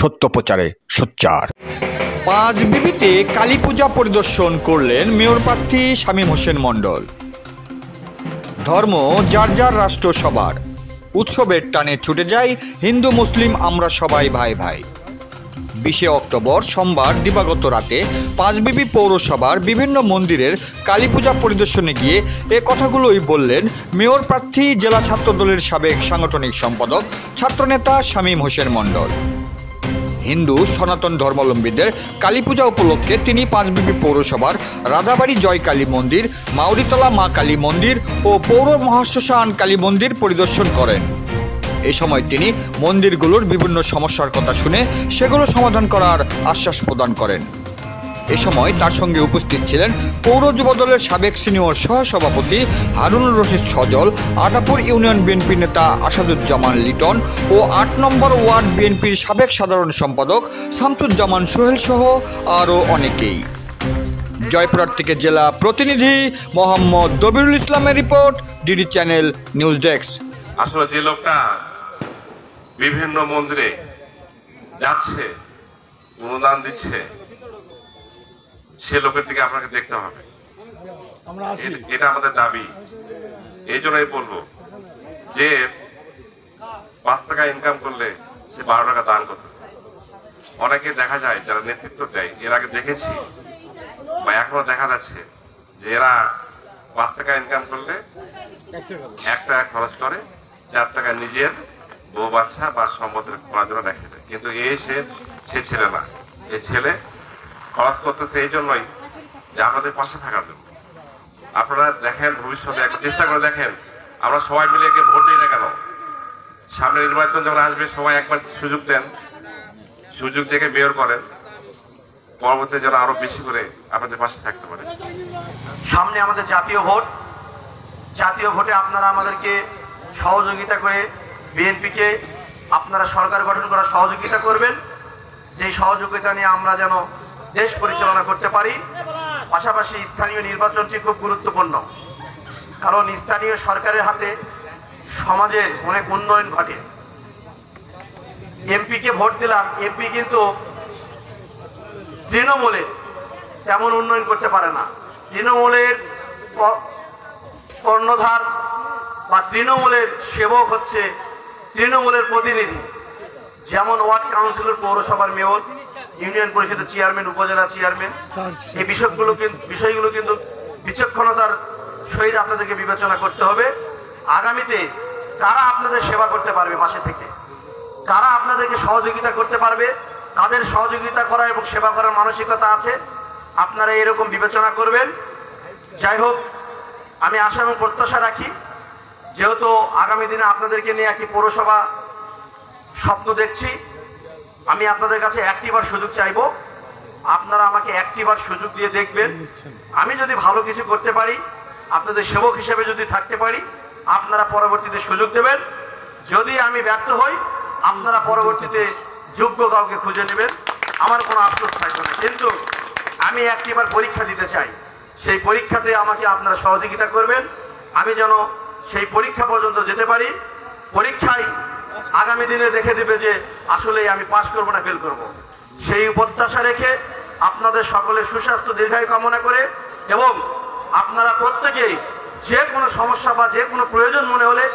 সত্য প্রচারে সোচ্চার। পাঁচ বিবিতে কালী পূজা পরিদর্শন করলেন মেয়র প্রার্থী শামীম হোসেন মণ্ডল। ধর্ম যার যার, রাষ্ট্র সবার, উৎসবের টানে ছুটে যায় হিন্দু মুসলিম আমরা সবাই ভাই ভাই। 20 অক্টোবর সোমবার দিবাগত রাতে পাঁচবিবি পৌরসভার বিভিন্ন মন্দিরের কালী পূজা পরিদর্শনে গিয়ে এ কথাগুলোই বললেন মেয়র প্রার্থী জেলা ছাত্রদলের সাবেক সাংগঠনিক সম্পাদক ছাত্রনেতা শামীম হোসেন মণ্ডল। হিন্দু সনাতন ধর্মাবলম্বীদের কালী পূজা উপলক্ষে তিনি পাঁচবিবি পৌরসভার রাধাবাড়ি জয় কালী মন্দির, মাউরিতলা মা কালী মন্দির ও পৌর মহাশ্মশান কালী মন্দির পরিদর্শন করেন। এই সময় তিনি মন্দিরগুলোর বিভিন্ন সমস্যার কথা শুনে সেগুলো সমাধান করার আশ্বাস প্রদান করেন। এ সময় তার সঙ্গে উপস্থিত ছিলেন পৌর যুবদলের সাবেক সিনিয়র সহসভাপতি হারুনুর রশিদ সজল, আটাপুর ইউনিয়ন বিএনপি নেতা আসাদুজ্জামান লিটন ও 8 নম্বর ওয়ার্ড বিএনপির সাবেক সাধারণ সম্পাদক শামসুজ্জামান সোহেল সহ আরও অনেকেই। জয়পুরহাট থেকে জেলা প্রতিনিধি মোহাম্মদ দবিরুল ইসলামের report, DD channel news desk. আসলে যে লোকটা বিভিন্ন মন্দিরে যাচ্ছে, অনুদান দিচ্ছে, সে লোকের দিকে আপনাকে দেখতে হবে, এটা আমাদের দাবি। এই জন্যই বলবো যে 5 টাকা ইনকাম করলে সে 12 টাকা দান করতেছে। অনেকে দেখা যায় যারা নেতৃত্ব দেয়, এর আগে দেখেছি বা এখনো দেখা যাচ্ছে যে এরা 5 টাকা ইনকাম করলে 1 টাকা খরচ করে, 4 টাকা নিজের বউ বাচ্চা বা সম্পদের করার জন্য রেখে দেয়। কিন্তু সে ছেলে না, এই ছেলে খরচ করতেছে এই জন্যই যে আমাদের পাশে থাকার জন্য। আপনারা দেখেন, ভবিষ্যতে একটু চেষ্টা করে দেখেন, আমরা সবাই মিলে একে ভোট দিই না কেন? সামনে নির্বাচন যখন আসবে সবাই একবার সুযোগ দেন, সুযোগ দেখে মেয়র করেন, পরবর্তী যেন আরো বেশি করে আপনাদের পাশে থাকতে পারে। সামনে আমাদের জাতীয় ভোট, জাতীয় ভোটে আপনারা আমাদেরকে সহযোগিতা করে বিএনপিকে আপনারা সরকার গঠন করার সহযোগিতা করবেন। যেই সহযোগিতা নিয়ে আমরা যেন দেশ পরিচালনা করতে পারি। পাশাপাশি স্থানীয় নির্বাচনটি খুব গুরুত্বপূর্ণ, কারণ স্থানীয় সরকারের হাতে সমাজের অনেক উন্নয়ন ঘটে। এমপিকে ভোট দিলাম, এমপি কিন্তু তৃণমূলের তেমন উন্নয়ন করতে পারে না। তৃণমূলের কর্ণধার বা তৃণমূলের সেবক হচ্ছে তৃণমূলের প্রতিনিধি, যেমন ওয়ার্ড কাউন্সিলর, পৌরসভার মেয়র, ইউনিয়ন পরিষদের চেয়ারম্যান, উপজেলা চেয়ারম্যান। এই বিষয়গুলো কিন্তু বিচক্ষণতার সহিত আপনাদেরকে বিবেচনা করতে হবে। আগামীতে কারা আপনাদের সেবা করতে পারবে পাশে থেকে, কারা আপনাদেরকে সহযোগিতা করতে পারবে, তাদের সহযোগিতা করা এবং সেবা করার মানসিকতা আছে, আপনারা এরকম বিবেচনা করবেন। যাই হোক, আমি আশা এবং প্রত্যাশা রাখি, যেহেতু আগামী দিনে আপনাদেরকে নিয়ে একটি পৌরসভা স্বপ্ন দেখছি, আমি আপনাদের কাছে একটিবার সুযোগ চাইব। আপনারা আমাকে একটিবার সুযোগ দিয়ে দেখবেন। আমি যদি ভালো কিছু করতে পারি, আপনাদের সেবক হিসেবে যদি থাকতে পারি, আপনারা পরবর্তীতে সুযোগ দেবেন। যদি আমি ব্যর্থ হই, আপনারা পরবর্তীতে যোগ্য কাউকে খুঁজে নেবেন, আমার কোনো আফসোস থাকবে না। কিন্তু আমি একটিবার পরীক্ষা দিতে চাই, সেই পরীক্ষাতে আমাকে আপনারা সহযোগিতা করবেন, আমি যেন সেই পরীক্ষা পর্যন্ত যেতে পারি। পরীক্ষায় আগামী দিনে দেখে দিবে যে আসলে আমি পাস করব না ফেল করব। সেই প্রত্যাশা রেখে আপনাদের সকলের সুস্বাস্থ্য দীর্ঘায়ু কামনা করে, এবং আপনারা প্রত্যেকেই যে কোনো সমস্যা বা যে কোনো প্রয়োজন মনে হলে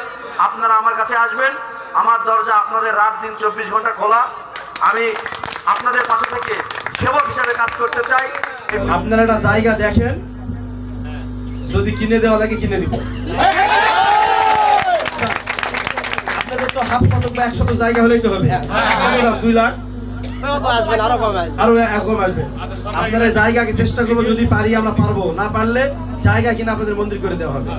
আপনারা আমার কাছে আসবেন। আমার দরজা আপনাদের রাত দিন 24 ঘন্টা খোলা। আমি আপনাদের পাশে থেকে সেবক হিসাবে কাজ করতে চাই। আপনারা একটা জায়গা দেখেন, যদি কিনে দেওয়া লাগে কিনে দিব। আপনাদের তো হাফ শতক বা 100 জায়গা হলেই তো হবে। 2 লাখ আরো কম আসবে। আপনারা জায়গাকে চেষ্টা করবো, যদি পারি আমরা পারবো, না পারলে জায়গা কিনা আপনাদের মন্দির করে দেওয়া হবে।